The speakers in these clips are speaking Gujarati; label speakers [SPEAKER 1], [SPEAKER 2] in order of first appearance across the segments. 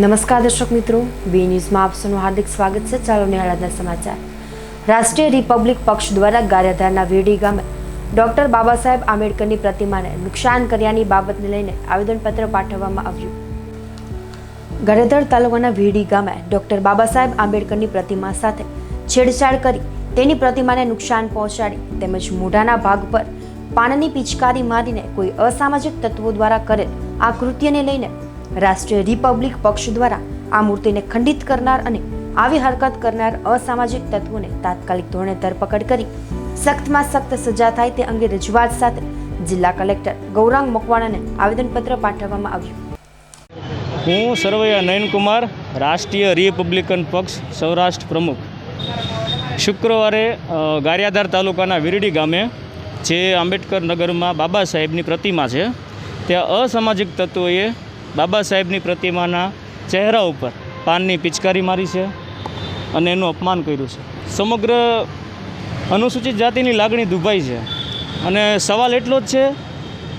[SPEAKER 1] નમસ્કાર દર્શક મિત્રો, બી ન્યૂઝમાં આપ સૌનું હાર્દિક સ્વાગત છે। ચાલો નિહાળના સમાચાર। રાષ્ટ્રીય રિપબ્લિક પક્ષ દ્વારા ગારિયાધારના વીડી ગામે ડોક્ટર બાબા સાહેબ આંબેડકરની પ્રતિમાને નુકસાન કર્યાની બાબતને લઈને આવેદનપત્ર પાઠવવામાં આવ્યું। ગારિયાધાર તાલુકાના વીડી ગામે ડોક્ટર બાબા સાહેબ આંબેડકરની પ્રતિમા સાથે છેડછાડ કરી તેની પ્રતિમાને નુકસાન પહોંચાડી તેમજ મોઢાના ભાગ પર પાનની પિચકારી મારીને કોઈ અસામાજિક તત્વો દ્વારા કરેલ આ કૃત્યને લઈને રાષ્ટ્રીય રિપબ્લિક પક્ષ દ્વારા આ મૂર્તિને ખંડિત કરનાર અને આવી હરકત કરનાર અસામાજિક તત્વોને તાત્કાલિક ધોરણે ધરપકડ કરી સખ્તમાં સખ્ત સજા થાય તે અંગે રજૂઆત સાથે જિલ્લા કલેક્ટર ગૌરાંગ મકવાણાને આવેદનપત્ર પાઠવવામાં આવ્યું।
[SPEAKER 2] હું સરવૈયા નયનકુમાર, રાષ્ટ્રીય રિપબ્લિકન પક્ષ સૌરાષ્ટ્ર પ્રમુખ। શુક્રવારે ગારિયાધાર તાલુકાના વીરડી ગામે જે આંબેડકર નગરમાં બાબા સાહેબની પ્રતિમા છે ત્યાં અસામાજિક તત્વોએ બાબા સાહેબની પ્રતિમાના ચહેરા ઉપર પાનની પિચકારી મારી છે અને એનું અપમાન કર્યું છે। સમગ્ર અનુસૂચિત જાતિની લાગણી દુભાઈ છે અને સવાલ એટલો જ છે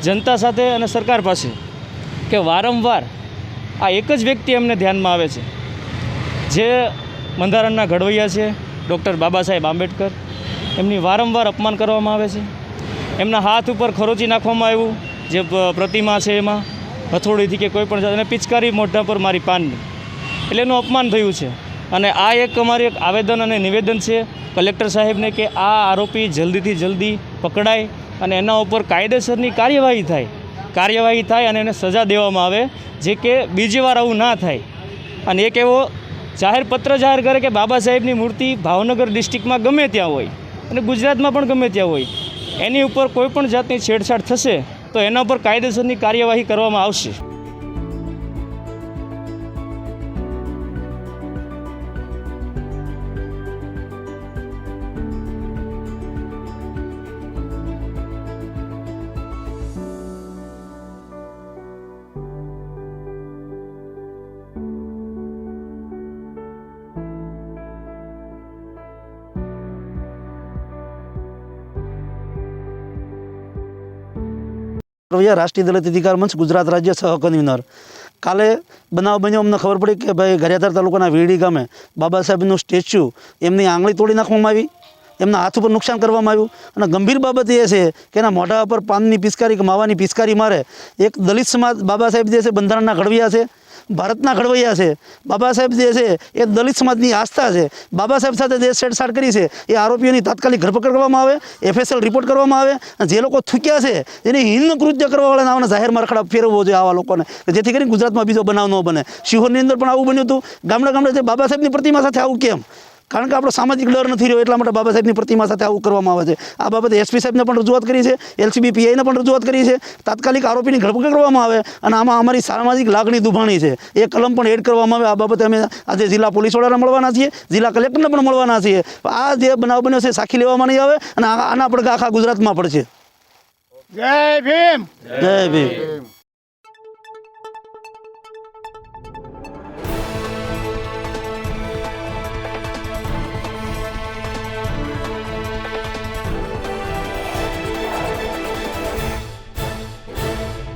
[SPEAKER 2] જનતા સાથે અને સરકાર પાસે કે વારંવાર આ એક જ વ્યક્તિ એમને ધ્યાનમાં આવે છે જે બંધારણના ઘડવૈયા છે ડૉક્ટર બાબા સાહેબ આંબેડકર। એમની વારંવાર અપમાન કરવામાં આવે છે। એમના હાથ ઉપર ખરોચી નાખવામાં આવ્યું જે પ્રતિમા છે એમાં હથોડીથી કે કોઈ પણ જાતને પિચકારી મોઢા પર મારી પાનની, એટલે એનું અપમાન થયું છે। અને આ એક અમારી એક આવેદન અને નિવેદન છે કલેક્ટર સાહેબને કે આ આરોપી જલ્દીથી જલ્દી પકડાય અને એના ઉપર કાયદેસરની કાર્યવાહી થાય અને એને સજા દેવામાં આવે જે કે બીજી વાર આવું ના થાય। અને એક એવો પત્ર જાહેર કરે કે બાબા સાહેબની મૂર્તિ ભાવનગર ડિસ્ટ્રિક્ટમાં ગમે ત્યાં હોય અને ગુજરાતમાં પણ ગમે ત્યાં હોય, એની ઉપર કોઈ પણ જાતની છેડછાડ થશે તો એના પર કાયદેસરની કાર્યવાહી કરવામાં આવશે।
[SPEAKER 3] રાષ્ટ્રીય દલિત અધિકાર મંચ ગુજરાત રાજ્ય સહ કન્વીનર। કાલે બનાવ બન્યો, અમને ખબર પડી કે ભાઈ ગારિયાધાર તાલુકાના વીરડી ગામે બાબા સાહેબનું સ્ટેચ્યુ એમની આંગળી તોડી નાખવામાં આવી, એમના હાથ ઉપર નુકસાન કરવામાં આવ્યું। અને ગંભીર બાબત એ છે કે એના મોઢા પર પાનની પિચકારી કે માવાની પિચકારી મારે એક દલિત સમાજ, બાબા સાહેબ જે છે બંધારણના ઘડવૈયા છે, ભારતના ઘડવૈયા છે, બાબા સાહેબ જે છે એ દલિત સમાજની આસ્થા છે। બાબા સાહેબ સાથે જે છેડછાડ કરી છે એ આરોપીઓની તાત્કાલિક ધરપકડ કરવામાં આવે, FSL રિપોર્ટ કરવામાં આવે। જે લોકો થૂક્યા છે એની હિન્ન કૃત્ય કરવાવાળાને આવવાના જાહેરમાં રખડા ફેરવવો જોઈએ આવા લોકોને, જેથી કરીને ગુજરાતમાં બીજો બનાવ ન બને। શિહોરની અંદર પણ આવું બન્યું હતું। ગામડે જે બાબા સાહેબની પ્રતિમા સાથે આવું કેમ? કારણ કે આપણો સામાજિક ડર નથી રહ્યો એટલા માટે બાબા સાહેબની પ્રતિમા સાથે આવું કરવામાં આવે છે। આ બાબતે SP સાહેબને પણ રજૂઆત કરી છે, LCB PIને પણ રજૂઆત કરી છે, તાત્કાલિક આરોપીની ધરપકડ કરવામાં આવે અને આમાં અમારી સામાજિક લાગણી દુભાણી છે એ કલમ પણ એડ કરવામાં આવે। આ બાબતે અમે આજે જિલ્લા પોલીસ વડાને મળવાના છીએ, જિલ્લા કલેક્ટરને પણ મળવાના છીએ। આ જે બનાવ બન્યો છે સાખી લેવામાં નહીં આવે અને આના પડઘા આખા ગુજરાતમાં પડશે।
[SPEAKER 4] જય ભીમ,
[SPEAKER 3] જય ભીમ।